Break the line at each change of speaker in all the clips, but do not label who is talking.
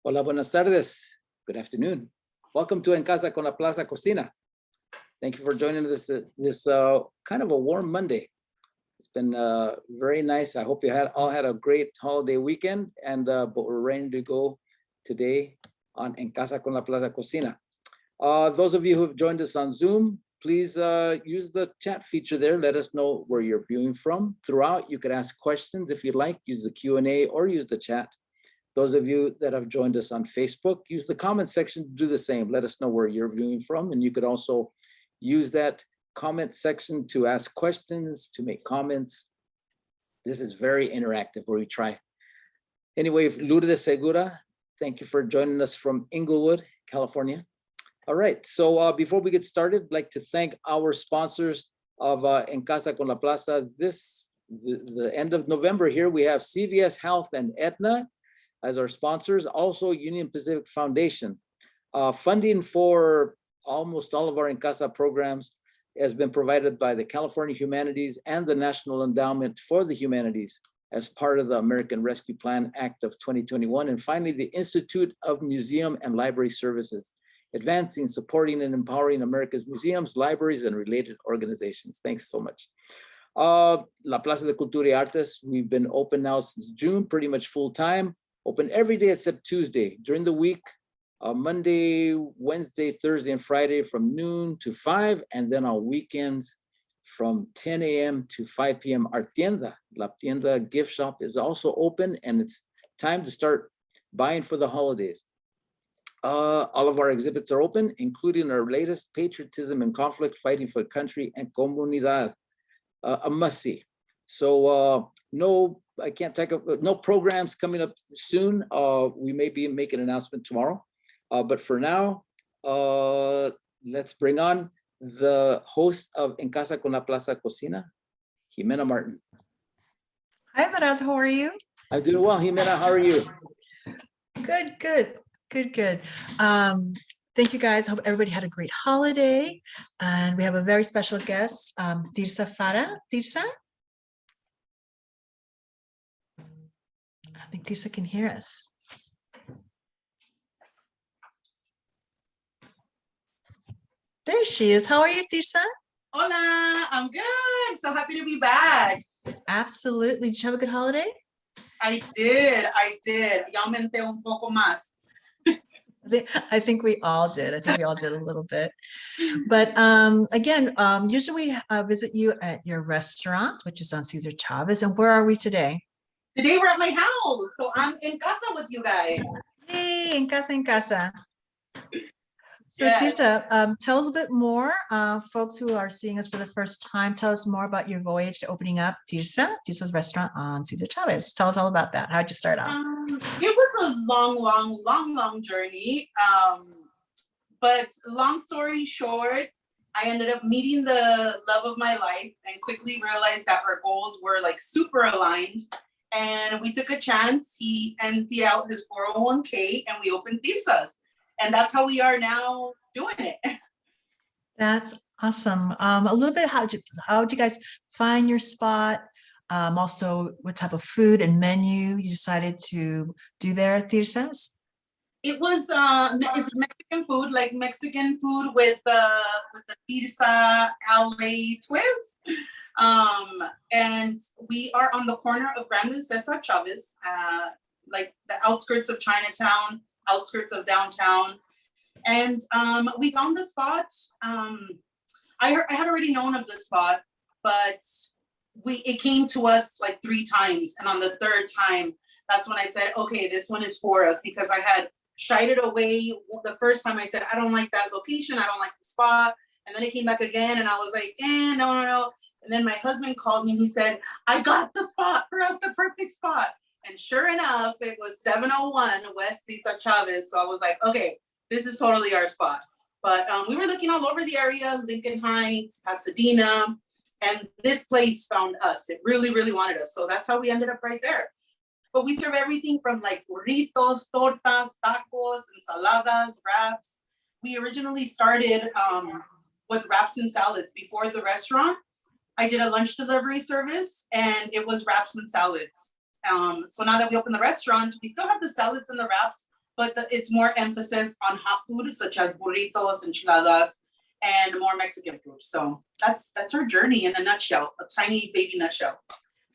Hola, buenas tardes. Good afternoon. Welcome to En Casa con la Plaza Cocina. Thank you for joining us this kind of a warm Monday. It's been very nice. I hope you all had a great holiday weekend, but we're ready to go today on En Casa con la Plaza Cocina. Those of you who have joined us on Zoom, please use the chat feature there. Let us know where you're viewing from. Throughout, you could ask questions if you'd like. Use the Q&A or use the chat. Those of you that have joined us on Facebook, use the comment section to do the same. Let us know where you're viewing from. And you could also use that comment section to ask questions, to make comments. This is very interactive where we try. Anyway, Lourdes Segura, thank you for joining us from Inglewood, California. All right, so before we get started, I'd like to thank our sponsors of En Casa con la Plaza. The end of November here, we have CVS Health and Aetna as our sponsors, also Union Pacific Foundation. Funding for almost all of our En Casa programs has been provided by the California Humanities and the National Endowment for the Humanities as part of the American Rescue Plan Act of 2021. And finally, the Institute of Museum and Library Services, advancing, supporting, and empowering America's museums, libraries, and related organizations. Thanks so much. La Plaza de Cultura y Artes, we've been open now since June, pretty much full time. Open every day except Tuesday. During the week, Monday, Wednesday, Thursday, and Friday from noon to 5, and then on weekends from 10 a.m. to 5 p.m. Our tienda, La Tienda gift shop is also open, and it's time to start buying for the holidays. All of our exhibits are open, including our latest Patriotism and Conflict, Fighting for Country and Comunidad, a must-see. So I can't take up, no programs coming up soon. We may be making an announcement tomorrow. But for now, let's bring on the host of En Casa con la Plaza Cocina, Jimena Martin.
Hi, Marat, how are you?
I'm doing well, Jimena, how are you?
Good. Thank you guys. I hope everybody had a great holiday. And we have a very special guest, Tirsa Farah. Tirsa? I think Tirsa can hear us. There she is. How are you, Tirsa?
Hola, I'm good. So happy to be back.
Absolutely. Did you have a good holiday?
I did. Ya aumenté un poco más.
I think we all did. I think we all did a little bit. But again, usually we visit you at your restaurant, which is on Cesar Chavez. And where are we today?
Today we're at my house. So I'm in casa with you guys.
Yay, en casa. So
Yes.
Tirsa, tell us a bit more, folks who are seeing us for the first time, tell us more about your voyage to opening up Tirsa's restaurant on Cesar Chavez. Tell us all about that. How'd you start off?
It was a long journey. But long story short, I ended up meeting the love of my life and quickly realized that our goals were like super aligned. And we took a chance. He emptied out his 401k and we opened Tirsa's. And that's how we are now doing it.
That's awesome. A little bit, how'd you guys find your spot? Also, what type of food and menu you decided to do there at Tirsa's?
It was it's Mexican food, like Mexican food with the Tirsa LA twist. And we are on the corner of Grand and Cesar Chavez, like the outskirts of Chinatown, outskirts of downtown. And we found the spot. I had already known of the spot, but it came to us like 3 times. And on the 3rd time, that's when I said, okay, this one is for us, because I had shied it away. The first time I said, I don't like that location. I don't like the spot. And then it came back again and I was like, no. And then my husband called me and he said, I got the spot for us, the perfect spot. And sure enough, it was 701 West Cesar Chavez. So I was like, okay, this is totally our spot. But we were looking all over the area, Lincoln Heights, Pasadena, and this place found us. It really wanted us. So that's how we ended up right there. But we serve everything from like burritos, tortas, tacos, ensaladas, wraps. We originally started with wraps and salads before the restaurant. I did a lunch delivery service and it was wraps and salads. So now that we opened the restaurant, we still have the salads and the wraps, but it's more emphasis on hot food, such as burritos, enchiladas, and more Mexican food. So that's our journey in a nutshell, a tiny baby nutshell.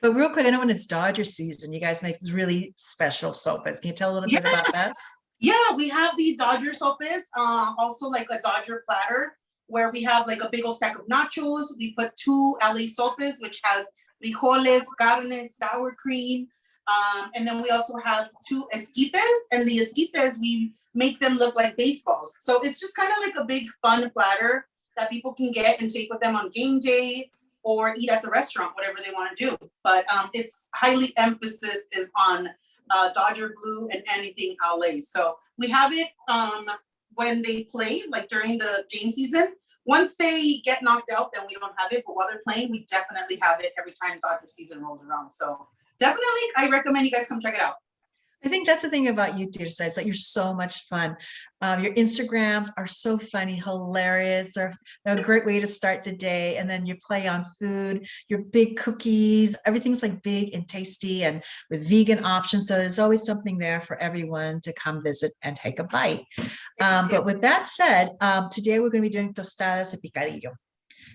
But real quick, I know when it's Dodger season, you guys make really special sopes. Can you tell a little bit about that?
Yeah, we have the Dodger sopes, also like a Dodger platter, where we have like a big old stack of nachos. We put 2 LA sopes, which has frijoles, carne, sour cream. And then we also have 2 esquites, and the esquites, we make them look like baseballs. So it's just kind of like a big fun platter that people can get and take with them on game day or eat at the restaurant, whatever they want to do. But it's highly emphasis is on Dodger blue and anything LA. So we have it when they play, like during the game season. Once they get knocked out, then we don't have it. But while they're playing, we definitely have it every time Dodger season rolls around. So definitely, I recommend you guys come check it out.
I think that's the thing about you, Tirsa. It's like you're so much fun. Your Instagrams are so funny, hilarious. They're a great way to start the day. And then you play on food, your big cookies, everything's like big and tasty and with vegan options. So there's always something there for everyone to come visit and take a bite. But with that said, today we're going to be doing Tostadas de Picadillo.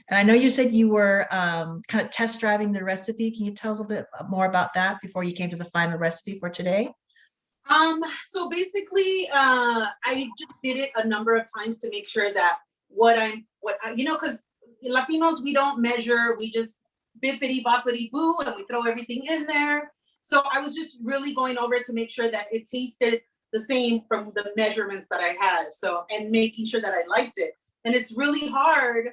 And I know you said you were kind of test driving the recipe. Can you tell us a bit more about that before you came to the final recipe for today?
So basically, I just did it a number of times to make sure that because Latinos, we don't measure, we just bippity boppity boo, and we throw everything in there. So I was just really going over it to make sure that it tasted the same from the measurements that I had. So, and making sure that I liked it. And it's really hard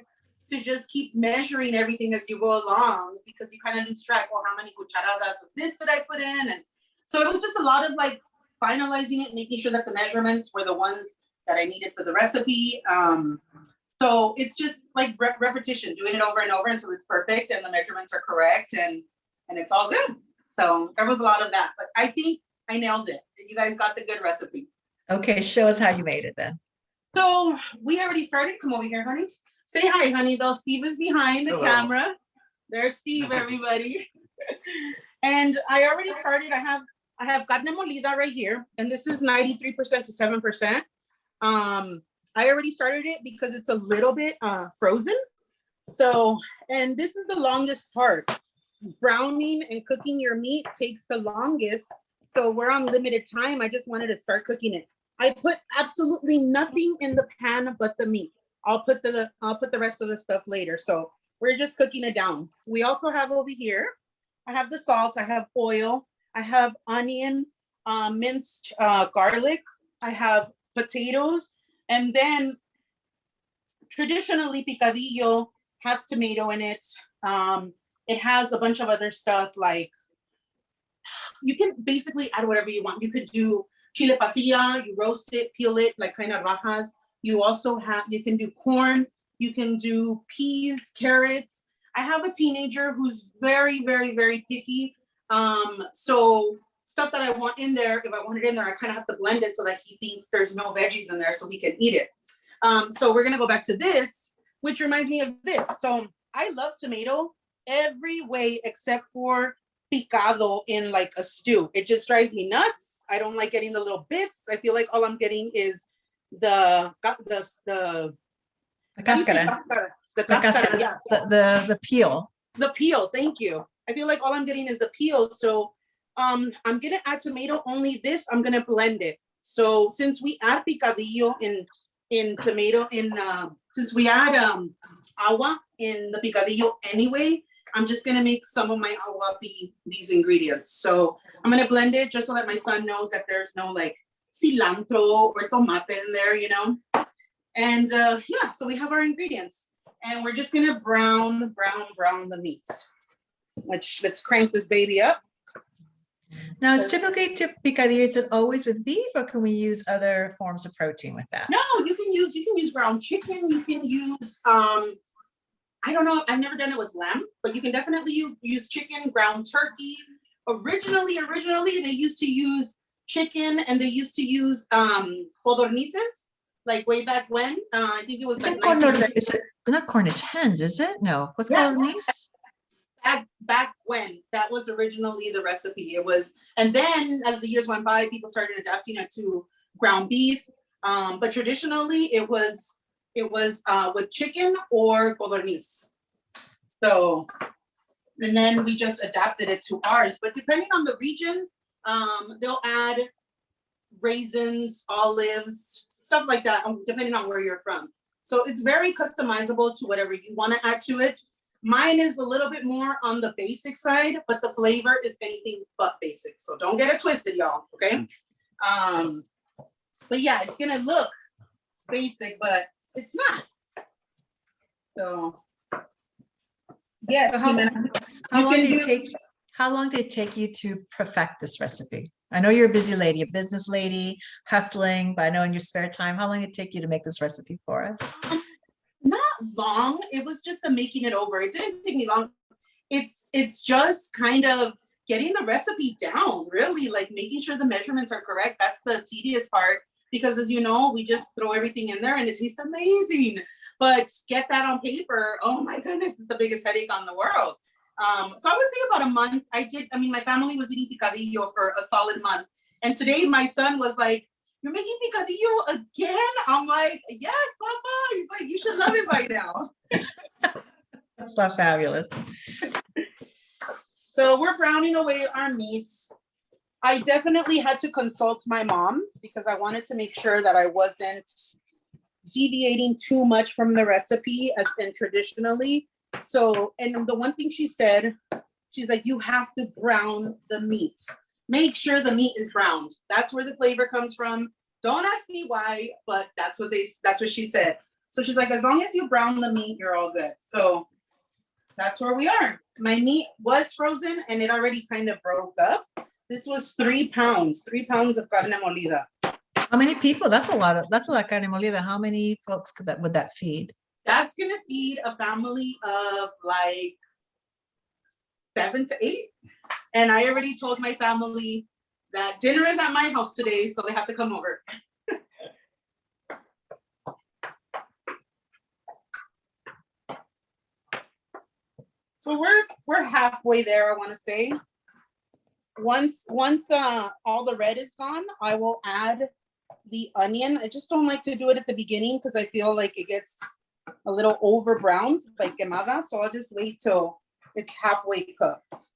to just keep measuring everything as you go along, because you kind of lose track, well, how many cucharadas of this did I put in? And so it was just a lot of like finalizing it, making sure that the measurements were the ones that I needed for the recipe. So it's just like repetition, doing it over and over until it's perfect and the measurements are correct and it's all good. So there was a lot of that, but I think I nailed it. You guys got the good recipe.
Okay, show us how you made it then.
So we already started. Come over here, honey. Say hi, honey, though. Steve is behind the camera. There's Steve, everybody. And I already started. I have carne molida right here, and this is 93% to 7%. I already started it because it's a little bit frozen. So, and this is the longest part. Browning and cooking your meat takes the longest. So we're on limited time. I just wanted to start cooking it. I put absolutely nothing in the pan but the meat. I'll put the rest of the stuff later. So we're just cooking it down. We also have over here, I have the salt, I have oil, I have onion, minced garlic, I have potatoes, and then traditionally picadillo has tomato in it. It has a bunch of other stuff, like you can basically add whatever you want. You could do chile pasilla, you roast it, peel it like kind of rajas. You can do corn, you can do peas, carrots. I have a teenager who's very, very, very picky. So stuff that I want in there, if I want it in there, I kind of have to blend it so that he thinks there's no veggies in there so he can eat it. So we're gonna go back to this, which reminds me of this. So I love tomato every way except for picado in like a stew. It just drives me nuts. I don't like getting the little bits. I feel like all I'm getting is the cáscara. The cáscara, yeah.
The peel.
The peel, thank you. I feel like all I'm getting is the peel. So I'm gonna add tomato, only this, I'm gonna blend it. So since we add picadillo in tomato, since we add agua in the picadillo anyway, I'm just gonna make some of my agua be these ingredients. So I'm gonna blend it just so that my son knows that there's no like cilantro or tomate in there, you know? And yeah, so we have our ingredients. And we're just gonna brown the meat. Let's crank this baby up.
Now, it's typically picadillo. Is it always with beef, or can we use other forms of protein with that?
No, you can use ground chicken. You can use I don't know. I've never done it with lamb, but you can definitely use chicken, ground turkey. Originally, they used to use chicken, and they used to use codornices, like way back when. I think it was
is it not Cornish hens, is it? No. What's codornice?
Back when that was originally the recipe. It was, and then as the years went by, people started adapting it to ground beef. But traditionally it was with chicken or codorniz. So, and then we just adapted it to ours. But depending on the region, they'll add raisins, olives, stuff like that, depending on where you're from. So it's very customizable to whatever you want to add to it. Mine is a little bit more on the basic side, but the flavor is anything but basic. So don't get it twisted, y'all, okay? But yeah, it's gonna look basic, but it's not. So yes,
So how long
can
did it
do-
take? How long did it take you to perfect this recipe? I know you're a busy lady, a business lady, hustling, but I know in your spare time, how long did it take you to make this recipe for us?
Not long. It was just the making it over. It didn't take me long. It's just kind of getting the recipe down, really, like making sure the measurements are correct. That's the tedious part, because as you know, we just throw everything in there and it tastes amazing. But get that on paper, oh my goodness, it's the biggest headache on the world. So I would say about a month. My family was eating picadillo for a solid month. And today my son was like, "You're making picadillo again?" I'm like, "Yes, Papa." He's like, "You should love it by now."
That's not fabulous.
So we're browning away our meats. I definitely had to consult my mom because I wanted to make sure that I wasn't deviating too much from the recipe as been traditionally. So, and the one thing she said, she's like, "You have to brown the meat. Make sure the meat is browned. That's where the flavor comes from. Don't ask me why, but that's what she said." So she's like, "As long as you brown the meat, you're all good." So that's where we are. My meat was frozen and it already kind of broke up. This was 3 pounds of carne molida.
How many people? That's a lot carne molida. How many folks would that feed?
That's gonna feed a family of like 7 to 8. And I already told my family that dinner is at my house today, so they have to come over. So we're halfway there, I want to say. Once all the red is gone, I will add the onion. I just don't like to do it at the beginning because I feel like it gets a little over browned, like quemada. So I'll just wait till it's halfway cooked.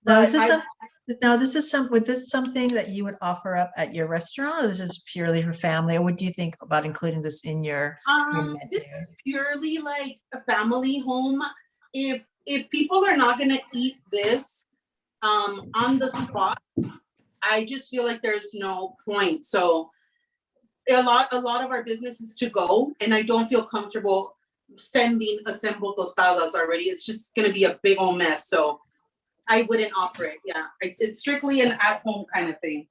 Now, is this something that you would offer up at your restaurant, or this is purely for family, or what do you think about including this in your menu?
This is purely like a family home. If people are not gonna eat this on the spot, I just feel like there's no point. So a lot of our business is to go, and I don't feel comfortable sending assembled tostadas already. It's just gonna be a big old mess. So I wouldn't offer it. Yeah, it's strictly an at-home kind of thing.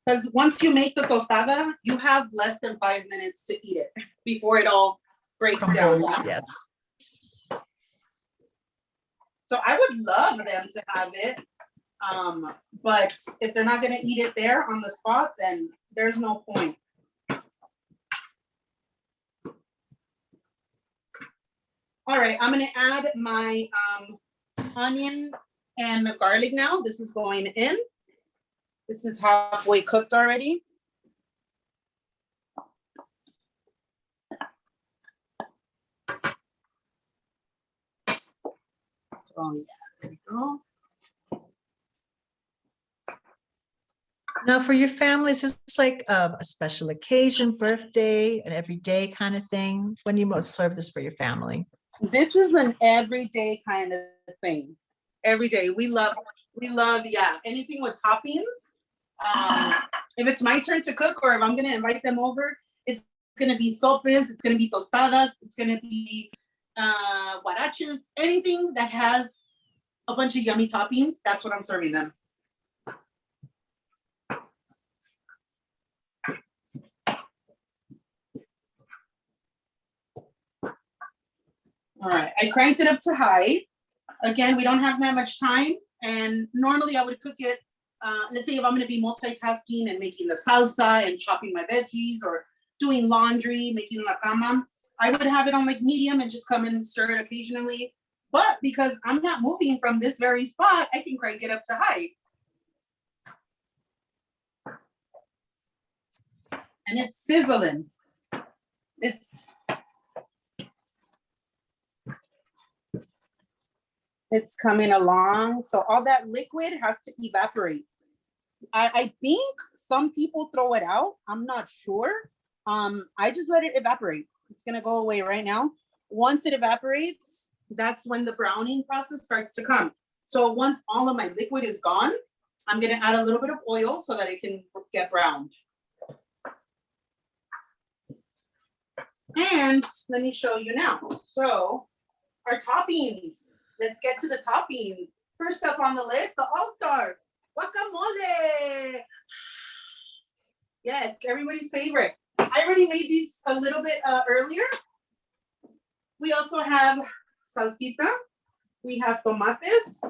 Because once you make the tostada, you have less than 5 minutes to eat it before it all breaks down.
Yes.
So I would love them to have it. But if they're not gonna eat it there on the spot, then there's no point. All right, I'm gonna add my onion and the garlic now. This is going in. This is halfway cooked already. Oh yeah, there we go.
Now, for your families, is this like a special occasion, birthday, an everyday kind of thing? When do you most serve this for your family?
This is an everyday kind of thing. Every day. We love, yeah, anything with toppings. If it's my turn to cook or if I'm gonna invite them over, it's gonna be sopes, it's gonna be tostadas, it's gonna be huaraches, anything that has a bunch of yummy toppings, that's what I'm serving them. All right, I cranked it up to high. Again, we don't have that much time, and normally I would cook it, let's say if I'm gonna be multitasking and making the salsa and chopping my veggies or doing laundry, making la cama, I would have it on like medium and just come in and stir it occasionally. But because I'm not moving from this very spot, I can crank it up to high. And it's sizzling. It's coming along. So all that liquid has to evaporate. I think some people throw it out. I'm not sure. I just let it evaporate. It's gonna go away right now. Once it evaporates, that's when the browning process starts to come. So once all of my liquid is gone, I'm gonna add a little bit of oil so that it can get browned. And let me show you now. So our toppings. Let's get to the toppings. First up on the list, the all-stars. Guacamole. Yes, everybody's favorite. I already made these a little bit earlier. We also have salsita. We have tomates.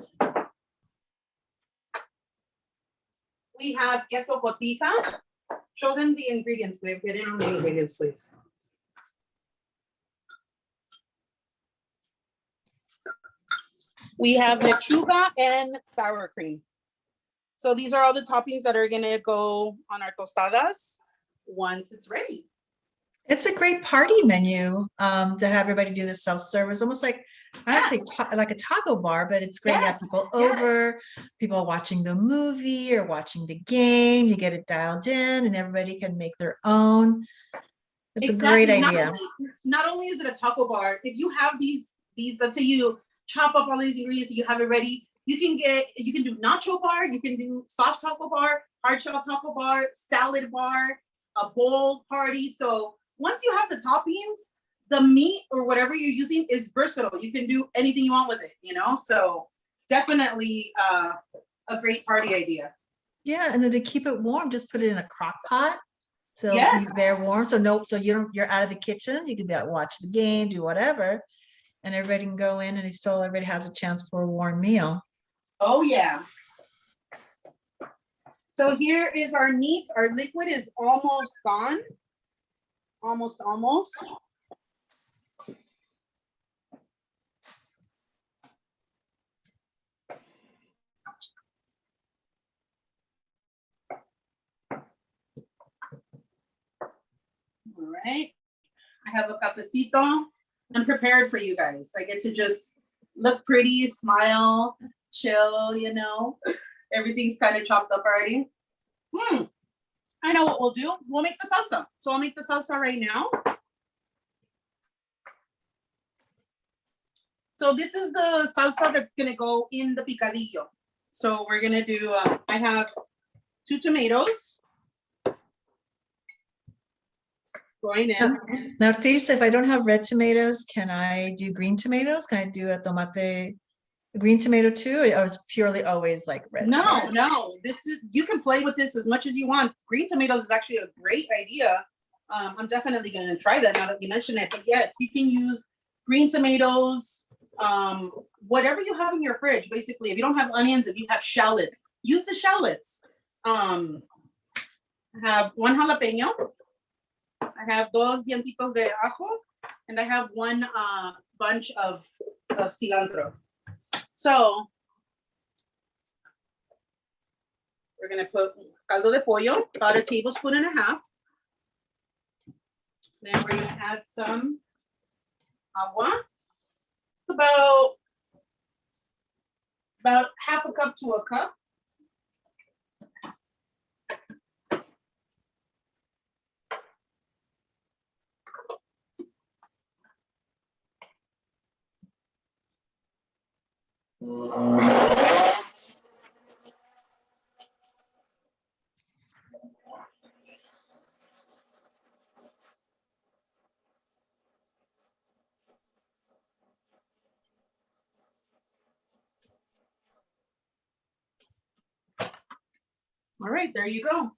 We have queso cotija. Show them the ingredients, babe. Get in on the ingredients, please. We have lechuga and sour cream. So these are all the toppings that are gonna go on our tostadas once it's ready.
It's a great party menu to have everybody do this self-service, almost like, I would say like a taco bar, but it's great. You have people over, people watching the movie or watching the game, you get it dialed in and everybody can make their own. It's a great idea.
Not only is it a taco bar, if you have these, let's say you chop up all these ingredients and you have it ready, you can do nacho bar, you can do soft taco bar, hard shell taco bar, salad bar, a bowl party. So once you have the toppings, the meat or whatever you're using is versatile. You can do anything you want with it, you know? So definitely a great party idea.
Yeah, and then to keep it warm, just put it in a crock pot. So
Yes.
they're warm. So you're out of the kitchen. You can watch the game, do whatever, and everybody can go in and everybody has a chance for a warm meal.
Oh yeah. So here is our meat. Our liquid is almost gone. Almost. All right. I have a cafecito. I'm prepared for you guys. I get to just look pretty, smile, chill, you know. Everything's kind of chopped up already. I know what we'll do. We'll make the salsa. So I'll make the salsa right now. So this is the salsa that's gonna go in the picadillo. So we're gonna do, I have 2 tomatoes. Going in.
Now, Tirsa, if I don't have red tomatoes, can I do green tomatoes? Can I do a tomate, a green tomato too? Or it's purely always like red tomatoes?
No. You can play with this as much as you want. Green tomatoes is actually a great idea. I'm definitely gonna try that now that you mention it. But yes, you can use green tomatoes, whatever you have in your fridge. Basically, if you don't have onions, if you have shallots, use the shallots. I have 1 jalapeno. I have 2 dientitos de ajo, and I have 1 bunch of cilantro. So we're gonna put caldo de pollo, about 1.5 tablespoons. Then we're gonna add some agua. It's about 1/2 cup to 1 cup. All right, there you go.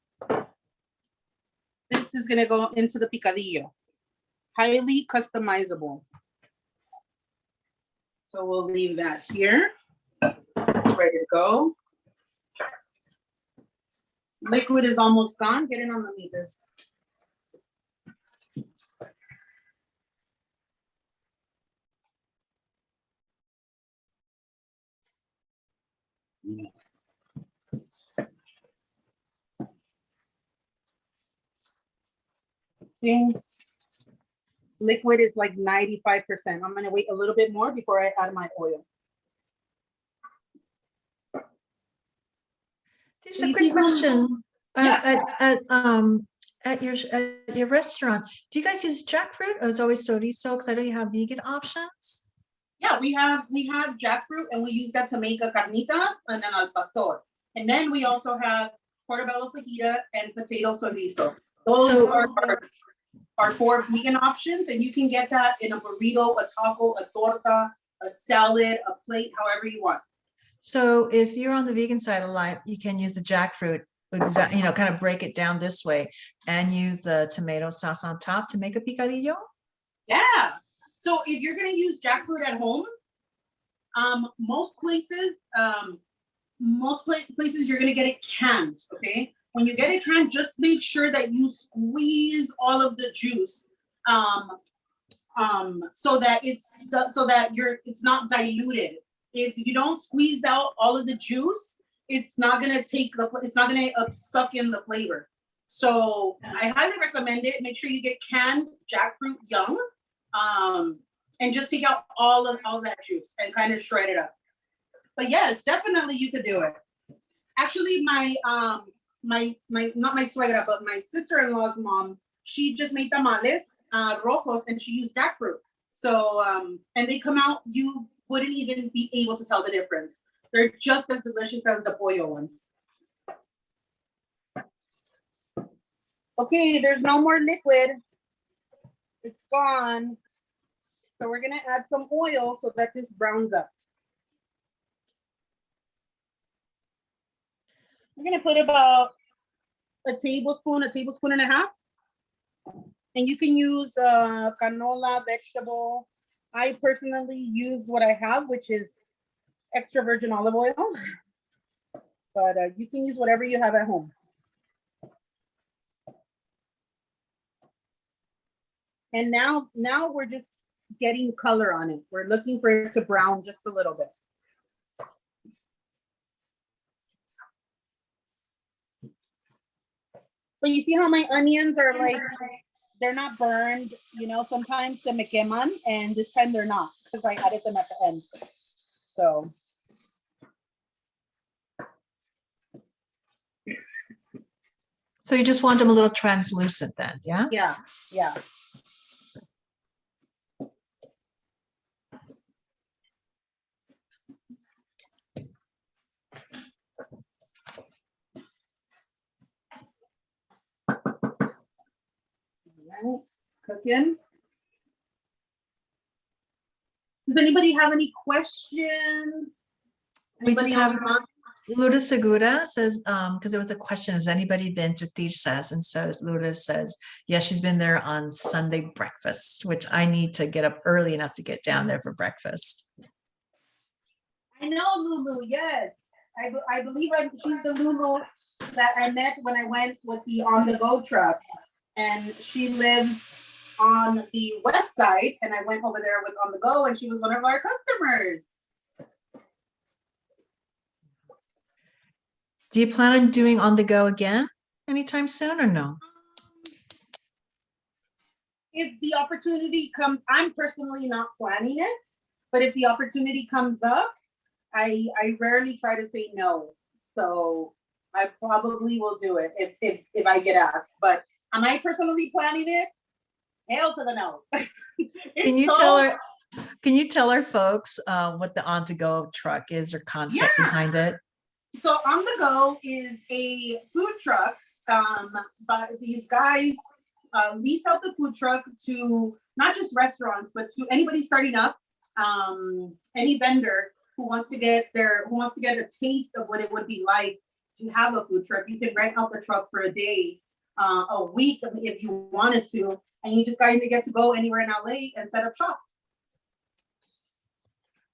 This is gonna go into the picadillo. Highly customizable. So we'll leave that here. It's ready to go. Liquid is almost gone. Get in on the meter. See? Liquid is like 95%. I'm gonna wait a little bit more before I add my oil.
There's
Do
a
you
quick
see how-
question.
Yeah.
At your restaurant, do you guys use jackfruit or is it always chorizo? Because I know you have vegan options.
Yeah, we have jackfruit and we use that to make a carnitas and then al pastor. And then we also have portobello fajita and potato chorizo. Those
So-
are 4 vegan options, and you can get that in a burrito, a taco, a torta, a salad, a plate, however you want.
So if you're on the vegan side of life, you can use the jackfruit, exactly, kind of break it down this way and use the tomato sauce on top to make a picadillo.
Yeah. So if you're gonna use jackfruit at home, most places you're gonna get it canned. Okay. When you get it canned, just make sure that you squeeze all of the juice, so that it's not diluted. If you don't squeeze out all of the juice, it's not gonna suck in the flavor. So I highly recommend it. Make sure you get canned jackfruit young, and just take out all that juice and kind of shred it up. But yes, definitely you could do it. Actually, my not my suegra, but my sister-in-law's mom, she just made tamales rojos, and she used jackfruit. So and they come out, you wouldn't even be able to tell the difference. They're just as delicious as the pollo ones. Okay, there's no more liquid. It's gone. So we're gonna add some oil so that this browns up. We're gonna put about a tablespoon and a half. And you can use canola, vegetable. I personally use what I have, which is extra virgin olive oil. But you can use whatever you have at home. And now we're just getting color on it. We're looking for it to brown just a little bit. But you see how my onions are like, they're not burned, sometimes se me queman, and this time they're not because I added them at the end. So.
So you just want them a little translucent then, yeah?
Yeah, yeah. Right, it's cooking. Does anybody have any questions?
We just
Anybody
have
else?
Lourdes Segura says, because there was a question, has anybody been to Tirsa's? And so Lourdes says, yes, she's been there on Sunday breakfast, which I need to get up early enough to get down there for breakfast.
I know Lulu, yes. I believe she's the Lulu that I met when I went with the On the Go truck. And she lives on the west side, and I went over there with On the Go, and she was one of our customers.
Do you plan on doing On the Go again anytime soon or no?
If the opportunity comes, I'm personally not planning it, but if the opportunity comes up, I rarely try to say no. So I probably will do it if I get asked. But am I personally planning it? Hell to the no.
Can you tell our folks what the On to Go truck is or concept behind it?
So On the Go is a food truck, but these guys lease out the food truck to not just restaurants, but to anybody starting up, any vendor who wants to get a taste of what it would be like to have a food truck. You can rent out the truck for a day, a week if you wanted to, and you just kind of get to go anywhere in LA and set up shop.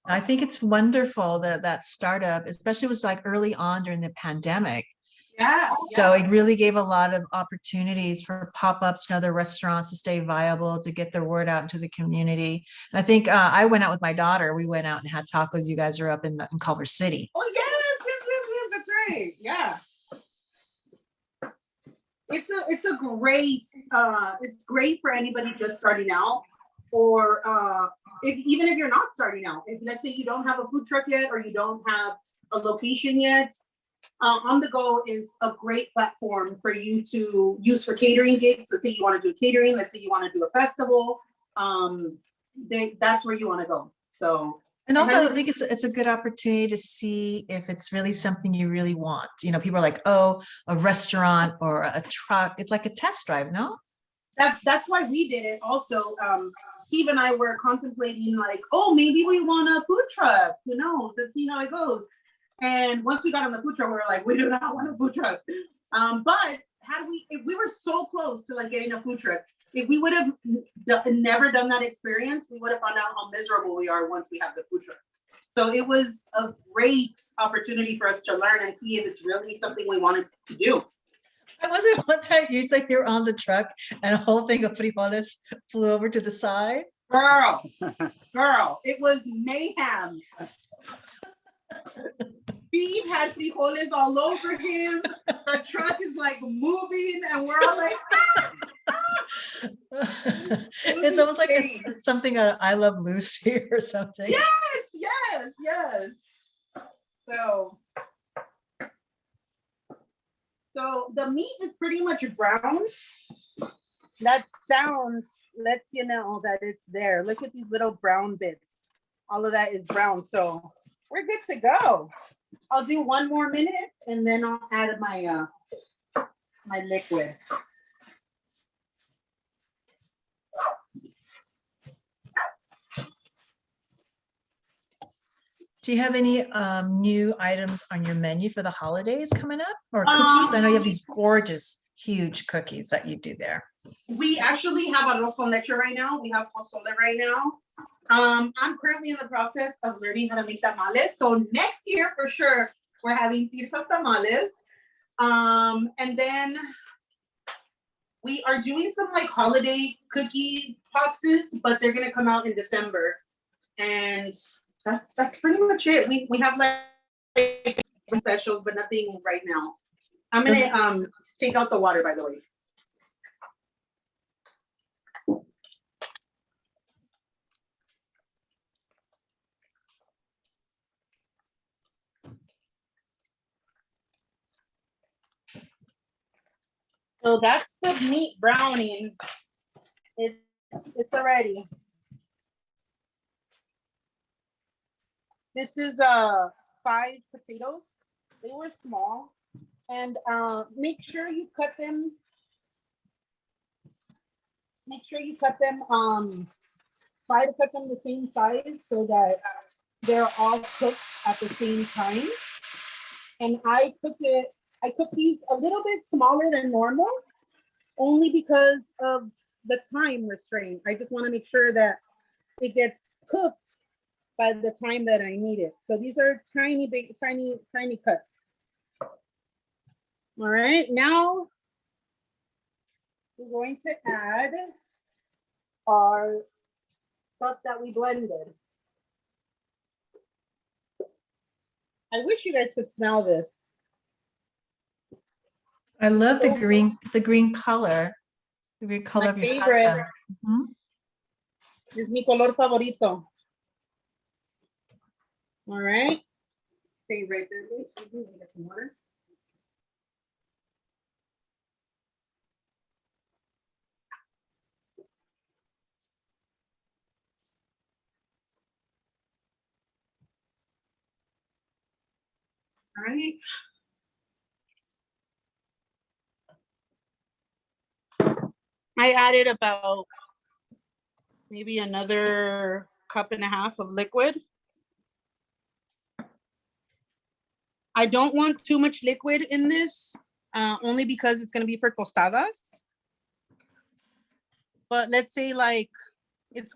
I think it's wonderful that startup, especially was like early on during the pandemic.
Yeah.
So it really gave a lot of opportunities for pop-ups and other restaurants to stay viable, to get their word out into the community. And I think I went out with my daughter. We went out and had tacos. You guys are up in Culver City.
Oh yes, yes, great. Yeah. It's a great it's great for anybody just starting out, or even if you're not starting out. If let's say you don't have a food truck yet, or you don't have a location yet, On the Go is a great platform for you to use for catering gigs. Let's say you want to do catering. Let's say you want to do a festival. That's where you want to go. So.
And also, I think it's a good opportunity to see if it's really something you really want. You know, people are like, oh, a restaurant or a truck. It's like a test drive, no?
That's why we did it. Also, Steve and I were contemplating like, oh, maybe we want a food truck. Who knows? Let's see how it goes. And once we got on the food truck, we were like, we do not want a food truck. But if we were so close to like getting a food truck, if we would have never done that experience, we would have found out how miserable we are once we have the food truck. So it was a great opportunity for us to learn and see if it's really something we wanted to do.
I wasn't one time you said you're on the truck and a whole thing of frijoles flew over to the side.
Girl, it was mayhem. Steve had frijoles all over him. The truck is like moving, and we're all like,
It's almost like it's something out of I Love Lucy or something.
Yes. So the meat is pretty much brown. That sound lets you know that it's there. Look at these little brown bits. All of that is brown. So we're good to go. I'll do one more minute and then I'll add my my liquid.
Do you have any new items on your menu for the holidays coming up, or cookies? I know you have these gorgeous, huge cookies that you do there.
We actually have arroz con leche right now. We have pozole right now. I'm currently in the process of learning how to make tamales. So next year, for sure, we're having Tirsa tamales. And then we are doing some like holiday cookie boxes, but they're gonna come out in December. And that's pretty much it. We have like specials, but nothing right now. I'm gonna take out the water, by the way. So that's the meat browning. It's already. This is 5 potatoes. They were small, and make sure you cut them. Make sure you cut them. Try to cut them the same size so that they're all cooked at the same time. And I cooked these a little bit smaller than normal, only because of the time restraint. I just want to make sure that it gets cooked by the time that I need it. So these are tiny cuts. All right, now we're going to add our stuff that we blended. I wish you guys could smell this.
I love the green color. The green color of your salsa. Mm-hmm.
Es mi color favorito. All right. Stay right there. Wait, so we can get some water. All right. I added about maybe another 1.5 cups of liquid. I don't want too much liquid in this, only because it's going to be for tostadas. But let's say like it's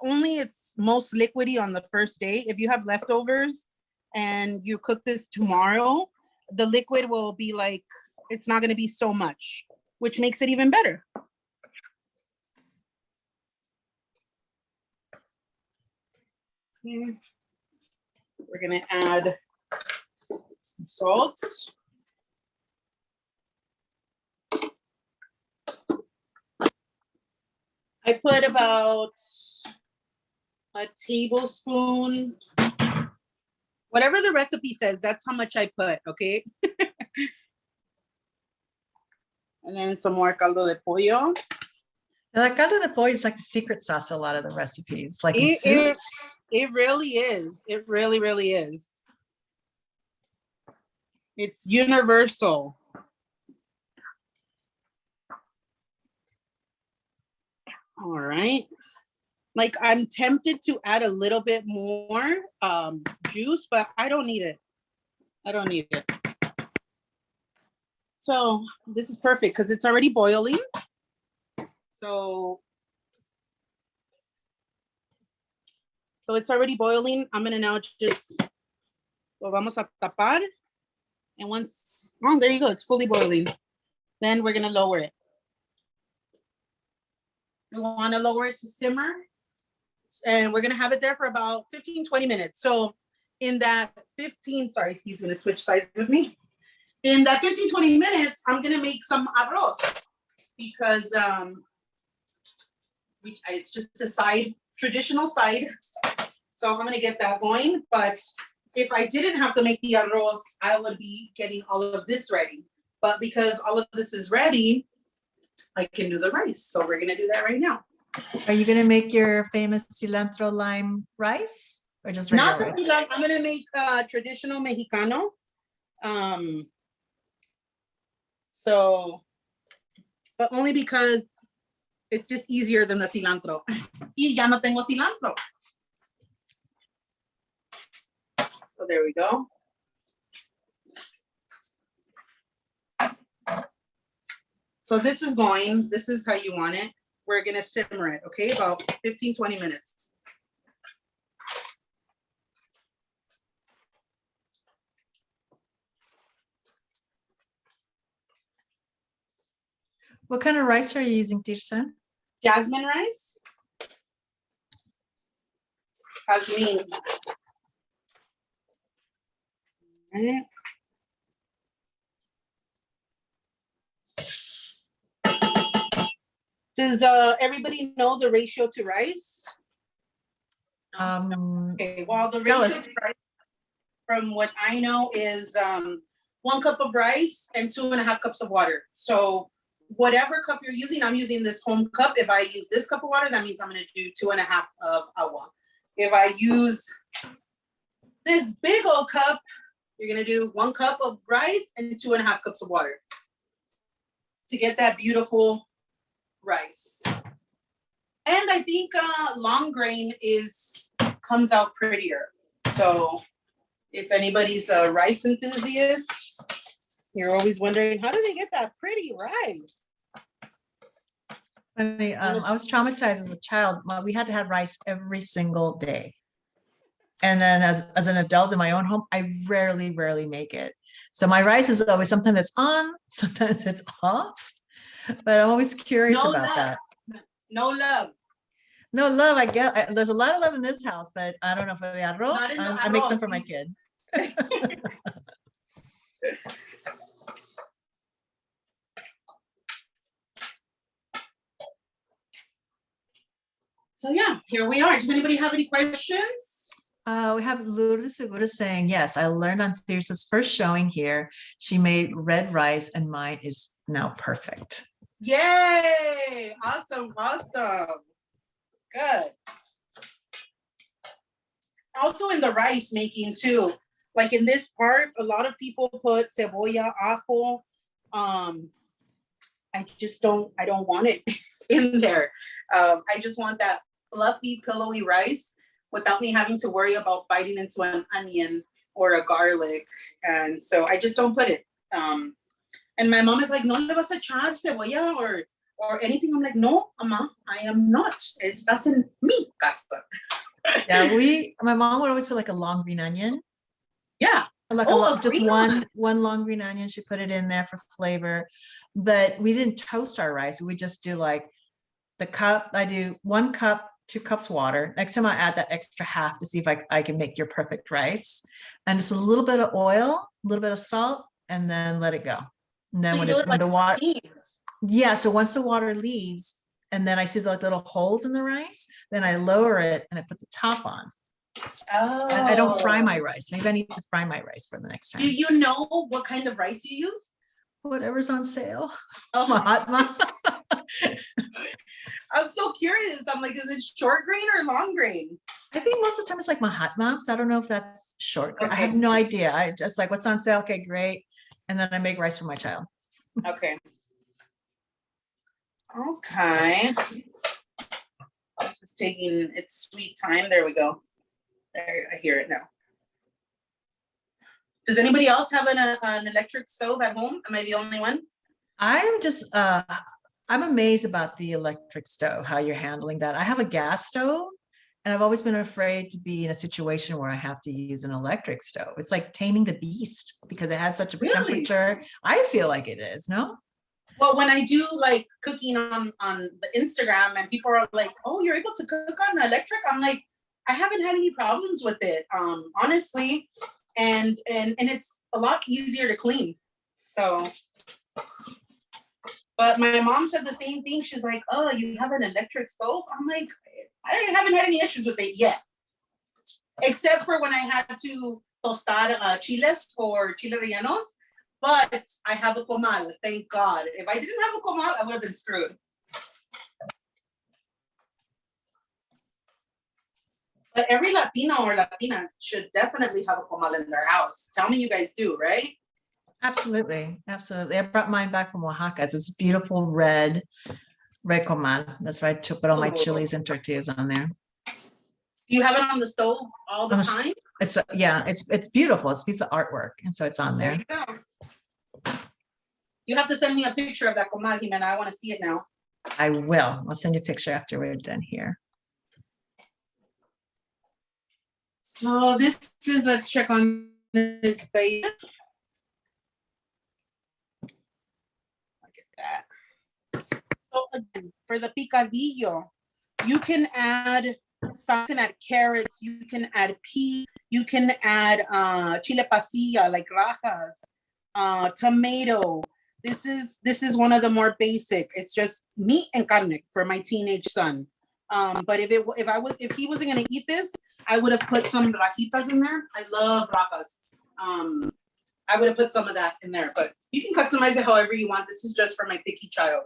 most liquidy on the first day. If you have leftovers and you cook this tomorrow, the liquid will be like, it's not going to be so much, which makes it even better. We're going to add some salt. I put about a tablespoon, whatever the recipe says, that's how much I put, okay? And then some more caldo de pollo.
Now, that caldo de pollo is like the secret sauce, a lot of the recipes, like in
It
soups.
really is. It really, really is. It's universal. All right. Like I'm tempted to add a little bit more juice, but I don't need it. I don't need it. So this is perfect because it's already boiling. So it's already boiling. I'm gonna now just, lo vamos a tapar. And once, oh, there you go, it's fully boiling. Then we're gonna lower it. We wanna lower it to simmer. And we're gonna have it there for about 15, 20 minutes. So in that 15, sorry, Steve's gonna switch sides with me. In that 15, 20 minutes, I'm gonna make some arroz because it's just the side, traditional side. So I'm gonna get that going. But if I didn't have to make the arroz, I would be getting all of this ready. But because all of this is ready, I can do the rice. So we're gonna do that right now.
Are you gonna make your famous cilantro lime rice or just
Not
regular
the
rice?
cilantro. I'm gonna make traditional Mexicano. So, but only because it's just easier than the cilantro. Y ya no tengo cilantro. So there we go. So this is going, this is how you want it. We're gonna simmer it, okay? About 15, 20 minutes.
What kind of rice are you using, Tirsa?
Jasmine rice. Jasmine. Right. Does everybody know the ratio to rice? Okay, well, the ratio to rice, from what I know, is 1 cup of rice and 2.5 cups of water. So whatever cup you're using, I'm using this home cup. If I use this cup of water, that means I'm gonna do 2.5 of agua. If I use this big old cup, you're gonna do 1 cup of rice and 2.5 cups of water to get that beautiful rice. And I think long grain comes out prettier. So if anybody's a rice enthusiast, you're always wondering, how do they get that pretty rice?
I mean, I was traumatized as a child. We had to have rice every single day. And then as an adult in my own home, I rarely make it. So my rice is always sometimes it's on, sometimes it's off. But I'm always curious about that.
No love.
No love, I get. There's a lot of love in this house, but I don't know for the arroz. I make some for my kid.
So yeah, here we are. Does anybody have any questions?
We have Lourdes Segura saying, yes, I learned on Tirsa's first showing here. She made red rice and mine is now perfect.
Yay! Awesome, awesome. Good. Also in the rice making too, like in this part, a lot of people put cebolla, ajo. I don't want it in there. I just want that fluffy, pillowy rice without me having to worry about biting into an onion or a garlic. And so I just don't put it. And my mom is like, no le vas a echar cebolla or anything. I'm like, no, Mama, I am not. Estás en mi casa.
Yeah, my mom would always put like a long green onion.
Yeah.
Like just one long green onion. She put it in there for flavor. But we didn't toast our rice. We just do like the cup. I do 1 cup, 2 cups water. Next time I add that extra half to see if I can make your perfect rice. And just a little bit of oil, a little bit of salt, and then let it go. And then when the water, yeah. So once the water leaves, and then I see the like little holes in the rice, then I lower it and I put the top on. I don't fry my rice. Maybe I need to fry my rice for the next time.
Do you know what kind of rice you use?
Whatever's on sale.
Oh,
Mahatma.
I'm so curious. I'm like, is it short grain or long grain?
I think most of the time it's like Mahatma. So I don't know if that's short. I have
Okay.
no idea. I just like, what's on sale? Okay, great. And then I make rice for my child.
Okay. Okay. This is taking its sweet time. There we go. There, I hear it now. Does anybody else have an electric stove at home? Am I the only one?
I'm just, I'm amazed about the electric stove, how you're handling that. I have a gas stove and I've always been afraid to be in a situation where I have to use an electric stove. It's like taming the beast because it has such a
Really?
temperature. I feel like it is, no?
Well, when I do like cooking on the Instagram and people are like, oh, you're able to cook on the electric? I'm like, I haven't had any problems with it, honestly. And it's a lot easier to clean. So, but my mom said the same thing. She's like, oh, you have an electric stove? I'm like, I haven't had any issues with it yet. Except for when I had to tostar chiles for chile rellenos. But I have a comal, thank God. If I didn't have a comal, I would have been screwed. But every Latino or Latina should definitely have a comal in their house. Tell me you guys do, right?
Absolutely. Absolutely. I brought mine back from Oaxaca. It's this beautiful red comal. That's why I put all my chilies and tortillas on there.
You have it on the stove all the time?
It's yeah, it's beautiful. It's a piece of artwork. And so it's on there.
There you go. You have to send me a picture of that comal, Jimena. I want to see it now.
I will. I'll send you a picture after we're done here.
So this is, let's check on this base. Look at that. So again, for the picadillo, you can add carrots, you can add pea, you can add chile pasilla, like rajas, tomato. This is one of the more basic. It's just meat and carne for my teenage son. But if he wasn't gonna eat this, I would have put some rajitas in there. I love rajas. I would have put some of that in there, but you can customize it however you want. This is just for my picky child.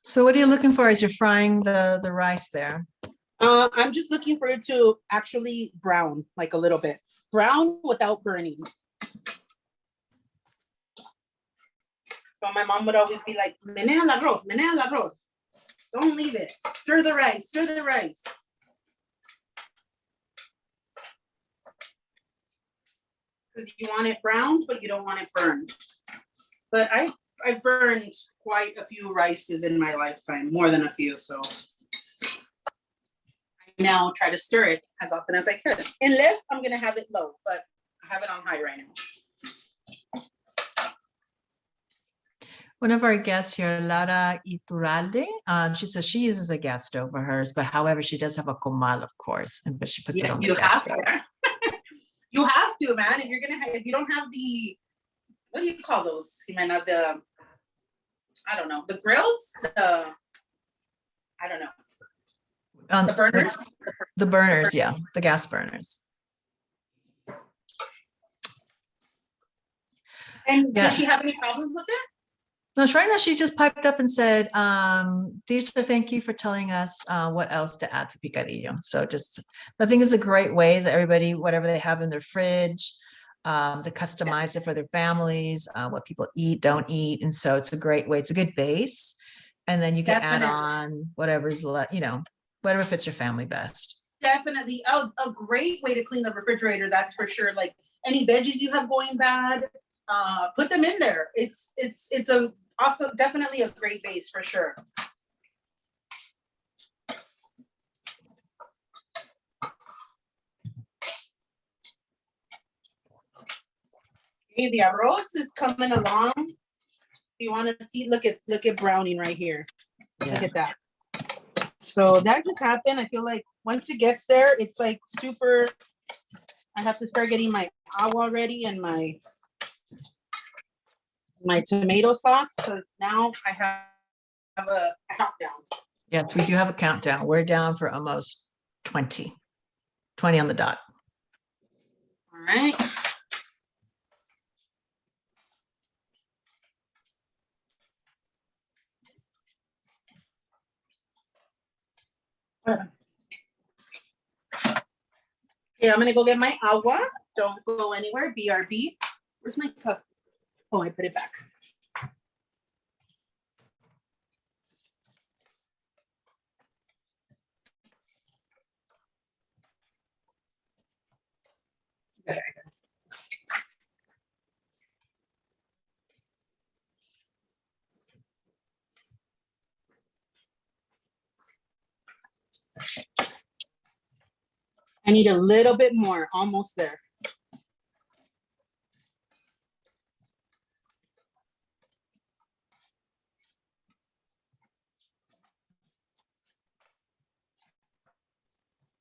So what are you looking for as you're frying the rice there?
I'm just looking for it to actually brown, like a little bit. Brown without burning. So my mom would always be like, menea el arroz. Don't leave it. Stir the rice, stir the rice. Because you want it browned, but you don't want it burned. But I've burned quite a few rices in my lifetime, more than a few, so I now try to stir it as often as I could. Unless I'm gonna have it low, but I have it on high right now.
One of our guests here, Lara Iturralde, she says she uses a gas stove for hers, but however, she does have a comal, of course, but she puts it on the gas stove.
You have to, man. If you don't have the, what do you call those, Jimena? I don't know, the grills, I don't know. The burners?
The burners, yeah, the gas burners.
And does she have any problems with it?
No, right now she's just piped up and said, Tirsa, thank you for telling us what else to add to picadillo. So just, I think it's a great way that everybody, whatever they have in their fridge, to customize it for their families, what people eat, don't eat. And so it's a great way. It's a good base. And then you can add on whatever's, whatever fits your family best.
Definitely. A great way to clean the refrigerator, that's for sure. Like any veggies you have going bad, put them in there. It's also definitely a great base for sure. Okay, the arroz is coming along. If you want to see, look at browning right here. Yeah. Look at that. So that just happened. I feel like once it gets there, it's like super I have to start getting my agua ready and my tomato sauce, because now I have a countdown.
Yes, we do have a countdown. We're down for almost 20 on the dot.
All right. Okay, I'm gonna go get my agua. Don't go anywhere. BRB. Where's my cup? Oh, I put it back. Okay. I need a little bit more, almost there.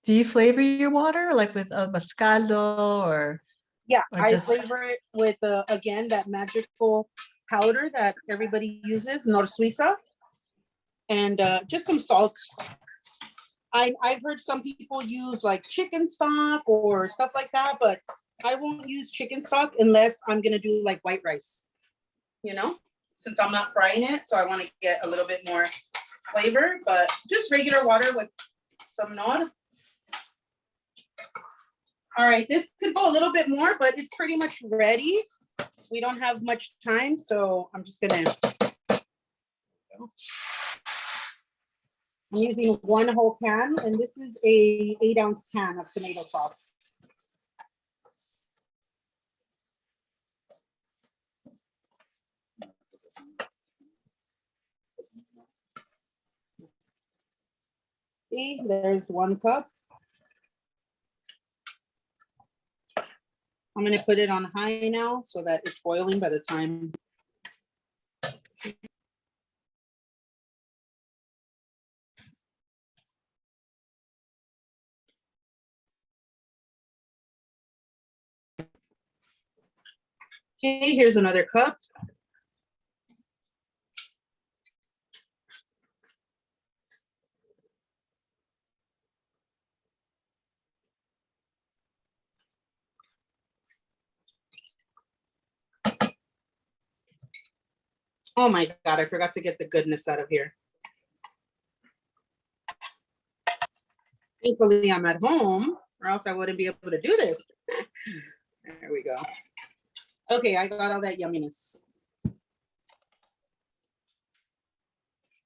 Do you flavor your water like with a mascaldo or?
Yeah,
Or
I
just-
flavor it with, again, that magical powder that everybody uses, Nor Suiza, and just some salt. I've heard some people use like chicken stock or stuff like that, but I won't use chicken stock unless I'm gonna do like white rice, you know, since I'm not frying it. So I want to get a little bit more flavor, but just regular water with some Nor. All right, this could go a little bit more, but it's pretty much ready. We don't have much time, so I'm just gonna. I'm using one whole can, and this is a 8-ounce can of tomato sauce. See, there's 1 cup. I'm gonna put it on high now so that it's boiling by the time. Okay, here's another cup. Oh my God, I forgot to get the goodness out of here. Thankfully, I'm at home, or else I wouldn't be able to do this. There we go. Okay, I got all that yumminess.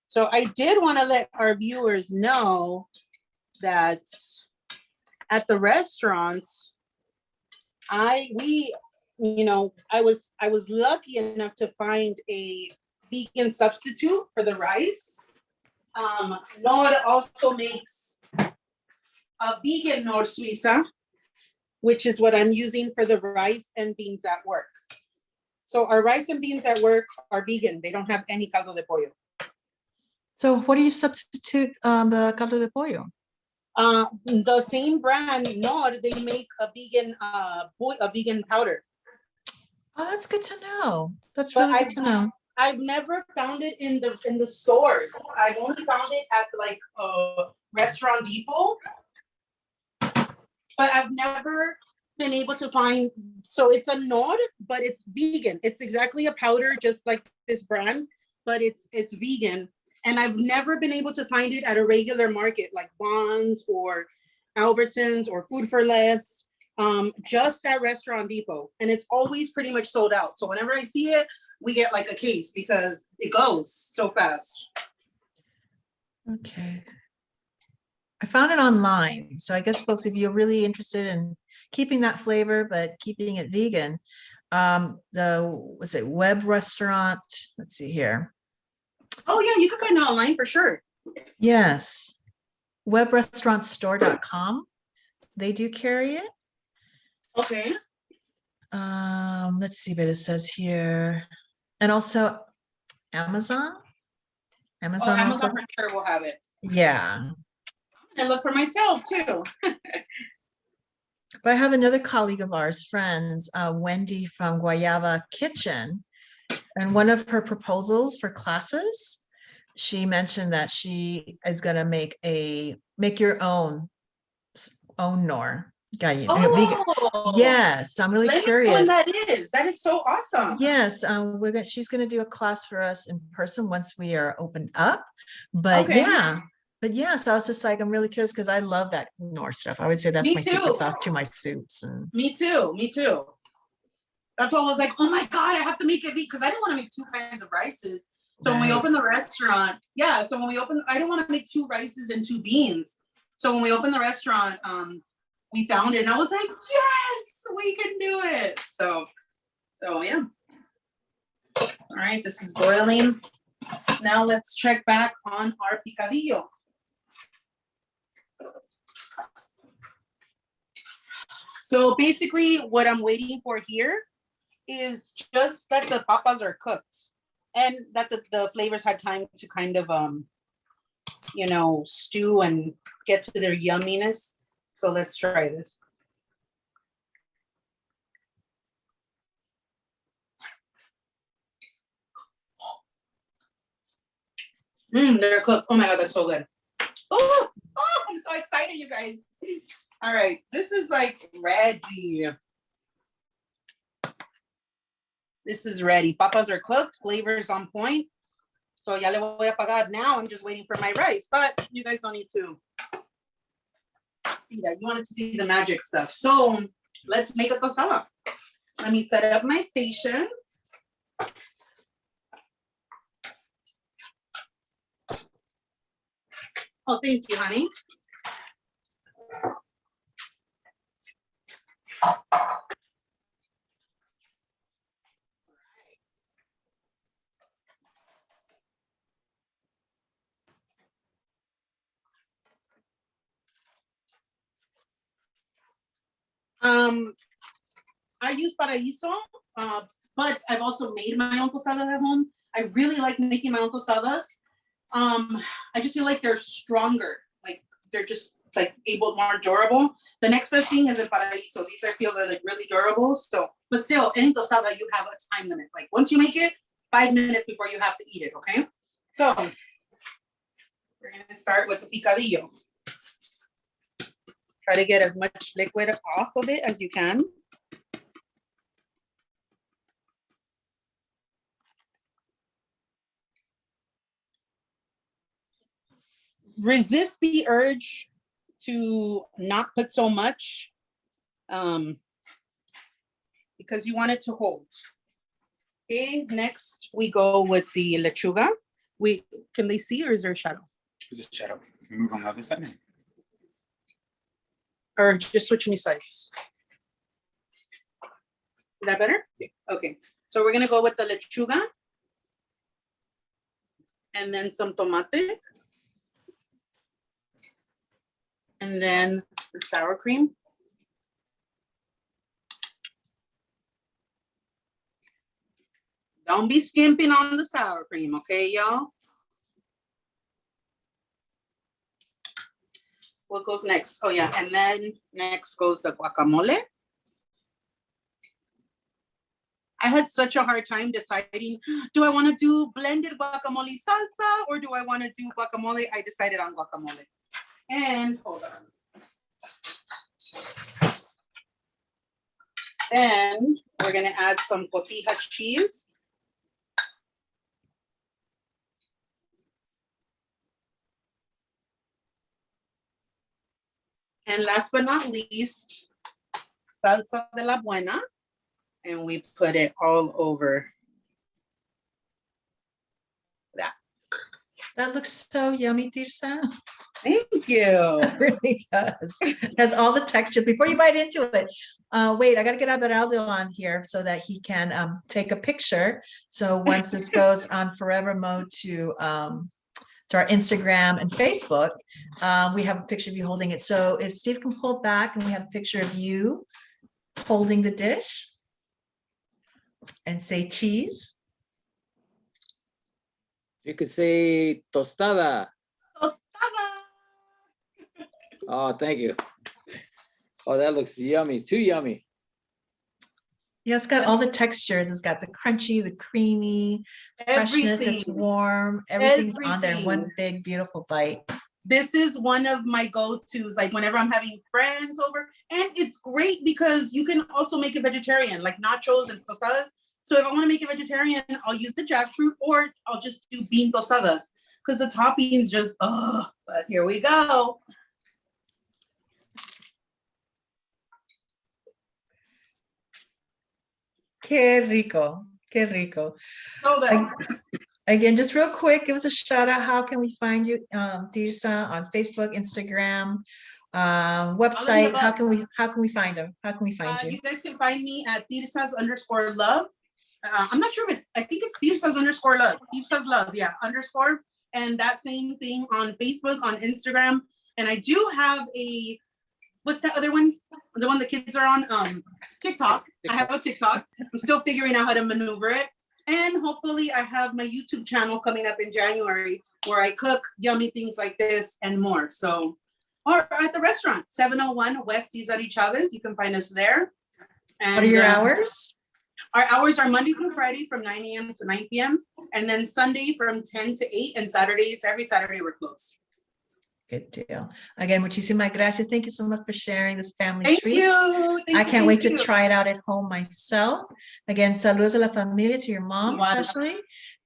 So I did want to let our viewers know that at the restaurants, I was lucky enough to find a vegan substitute for the rice. Nor also makes a vegan Nor Suiza, which is what I'm using for the rice and beans at work. So our rice and beans at work are vegan. They don't have any caldo de pollo.
So what do you substitute the caldo de pollo?
The same brand, Nor, they make a vegan powder.
Oh, that's good to know. That's
But
really good to know.
I've never found it in the stores. I've only found it at like Restaurant Depot. But I've never been able to find, so it's a Nor, but it's vegan. It's exactly a powder, just like this brand, but it's vegan. And I've never been able to find it at a regular market like Bonds or Albertsons or Food for Less, just at Restaurant Depot. And it's always pretty much sold out. So whenever I see it, we get like a case because it goes so fast.
Okay. I found it online. So I guess folks, if you're really interested in keeping that flavor, but keeping it vegan, was it web restaurant? Let's see here.
Oh yeah, you can find it online for sure.
Yes. Webrestaurantstore.com. They do carry it.
Okay.
Let's see what it says here. And also Amazon. Amazon also.
For sure will have it.
Yeah.
And look for myself too.
But I have another colleague of ours, friends, Wendy from Guayaba Kitchen. And one of her proposals for classes, she mentioned that she is going to make your own nor gallina.
Oh,
Yes, I'm really
let me know
curious.
when that is. That is so awesome.
Yes, she's going to do a class for us in person once we are opened up. But
Okay.
yeah, so I was just like, I'm really curious because I love that Nor stuff. I always say that's
Me
my
too.
secret sauce to my soups. And
Me too. That's why I was like, oh my God, I have to make it because I didn't want to make two kinds of rices. So when we
Right.
opened the restaurant, I didn't want to make two rices and two beans. So when we opened the restaurant, we found it and I was like, yes, we can do it. So yeah. All right, this is boiling. Now let's check back on our picadillo. So basically what I'm waiting for here is just that the papas are cooked and that the flavors had time to kind of, stew and get to their yumminess. So let's try this. They're cooked. Oh my God, that's so good. Oh, I'm so excited, you guys. All right, this is like ready. This is ready. Papas are cooked, flavors on point. So ya le voy a apagar. Now I'm just waiting for my rice, but you guys don't need to see that. You wanted to see the magic stuff. So let's make a tostada. Let me set up my station. Oh, thank you, honey. I use paraíso, but I've also made my own tostadas at home. I really like making my own tostadas. I just feel like they're stronger. Like they're just like more durable. The next best thing is el paraíso. These I feel are like really durable. So, but still, any tostada you have a time limit. Like once you make it, 5 minutes before you have to eat it. Okay. So we're gonna start with the picadillo. Try to get as much liquid off of it as you can. Resist the urge to not put so much because you want it to hold. Okay, next we go with the lechuga. Can they see or is there a shadow?
There's a shadow. Move on the other side.
Or just switch me sides. Is that better?
Yeah.
Okay, so we're gonna go with the lechuga and then some tomate. And then the sour cream. Don't be skimping on the sour cream, okay, y'all? What goes next? Oh yeah, and then next goes the guacamole. I had such a hard time deciding, do I want to do blended guacamole salsa or do I want to do guacamole? I decided on guacamole. And hold on. Then we're gonna add some cotija cheese. And last but not least, salsa de la buena. And we put it all over that.
that looks so yummy, Tirsa.
Thank you.
It really does. It has all the texture. Before you bite into it, wait, I got to get Aberaldo on here so that he can take a picture. So once this goes on forever mode to our Instagram and Facebook, we have a picture of you holding it. So if Steve can pull back and we have a picture of you holding the dish and say cheese.
You could say tostada.
Tostada.
Oh, thank you. Oh, that looks yummy, too yummy.
Yeah, it's got all the textures. It's got the crunchy, the creamy, freshness. It's
Everything.
warm. Everything's on there. One
Everything.
big, beautiful bite.
This is one of my go-tos, like whenever I'm having friends over. And it's great because you can also make it vegetarian, like nachos and tostadas. So if I want to make it vegetarian, I'll use the jackfruit or I'll just do bean tostadas because the toppings just, oh, but here we go.
Qué rico. Qué rico.
So good.
Again, just real quick, give us a shout out. How can we find you, Tirsa, on Facebook, Instagram, website? How can we find them? How can we find you?
You guys can find me at Tirsas_love. I'm not sure if I think it's Tirsas_love. Tirsas love, yeah, _. And that same thing on Facebook, on Instagram. And I do have what's that other one? The one the kids are on, TikTok. I have a TikTok. I'm still figuring out how to maneuver it. And hopefully I have my YouTube channel coming up in January where I cook yummy things like this and more. So, or at the restaurant, 701 West Cesar y Chavez. You can find us there. And,
what are your hours?
Our hours are Monday through Friday from 9 a.m. to 9 p.m. And then Sunday from 10 to 8 and Saturdays, every Saturday we're closed.
Good deal. Again, muchísimas gracias. Thank you so much for sharing this family
Thank
treat.
you.
I can't wait to try it out at home myself. Again, saludos a la familia, to your mom especially.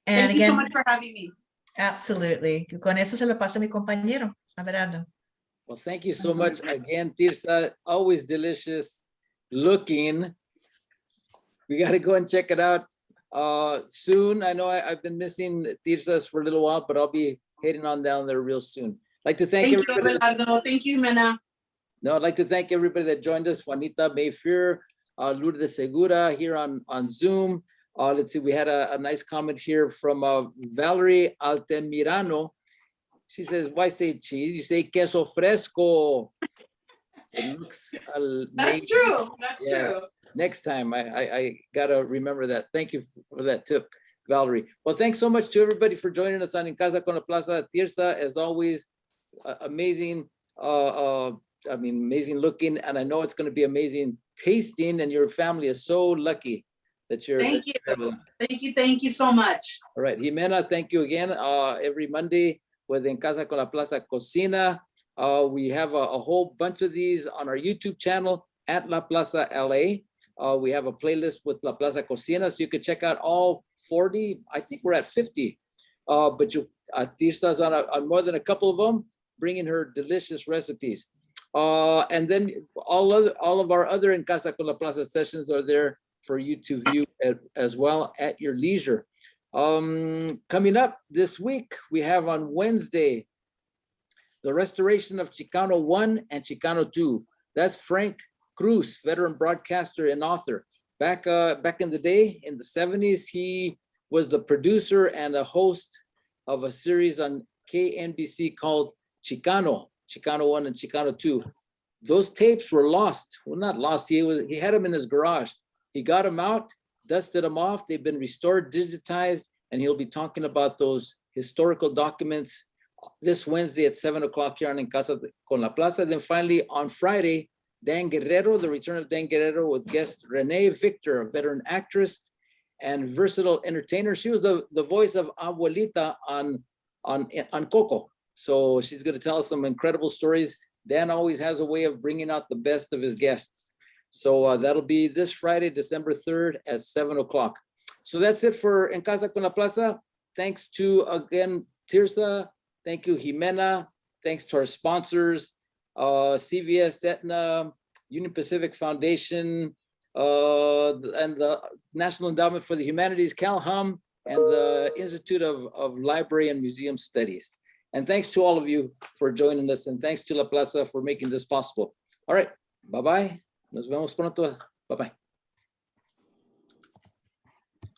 And
thank you so much for having me.
Absolutely. Con eso se lo paso a mi compañero, Averardo.
Well, thank you so much again, Tirsa. Always delicious looking. We got to go and check it out soon. I know I've been missing Tirsas for a little while, but I'll be heading on down there real soon. I'd like to thank everybody.
You, Abelardo. Thank you, Mena.
No, I'd like to thank everybody that joined us. Juanita Mayfair, Lourdes Segura here on Zoom. Let's see, we had a nice comment here from Valerie Altamirano. She says, why say cheese? You say queso fresco. It looks amazing.
That's true. That's true.
Next time, I gotta remember that. Thank you for that tip, Valerie. Well, thanks so much to everybody for joining us on En Casa con la Plaza. Tirsa, as always, amazing. Amazing looking, and I know it's going to be amazing tasting. And your family is so lucky that you're.
Thank you. Thank you so much.
All right, Jimena, thank you again. Every Monday with En Casa con la Plaza Cocina. We have a whole bunch of these on our YouTube channel at La Plaza LA. We have a playlist with La Plaza Cocina, so you can check out all 40. I think we're at 50. But Tirsa's on more than a couple of them, bringing her delicious recipes. And then all of our other En Casa con la Plaza sessions are there for you to view as well at your leisure. Coming up this week, we have on Wednesday, the restoration of Chicano 1 and Chicano 2. That's Frank Cruz, veteran broadcaster and author. Back in the day, in the 70s, he was the producer and a host of a series on KNBC called Chicano 1 and Chicano 2. Those tapes were lost. Well, not lost. He had them in his garage. He got them out, dusted them off. They've been restored, digitized, and he'll be talking about those historical documents this Wednesday at 7 o'clock here on En Casa con la Plaza. Then finally on Friday, Dan Guerrero, the return of Dan Guerrero with guest Renee Victor, a veteran actress and versatile entertainer. She was the voice of Abuelita on Coco. So she's going to tell us some incredible stories. Dan always has a way of bringing out the best of his guests. So that'll be this Friday, December 3rd at 7 o'clock. So that's it for En Casa con la Plaza. Thanks to, again, Tirsa. Thank you, Jimena. Thanks to our sponsors, CVS, Aetna, Union Pacific Foundation, and the National Endowment for the Humanities, CalHum, and the Institute of Library and Museum Studies. And thanks to all of you for joining us, and thanks to La Plaza for making this possible. All right, bye-bye. Nos vemos pronto. Bye-bye.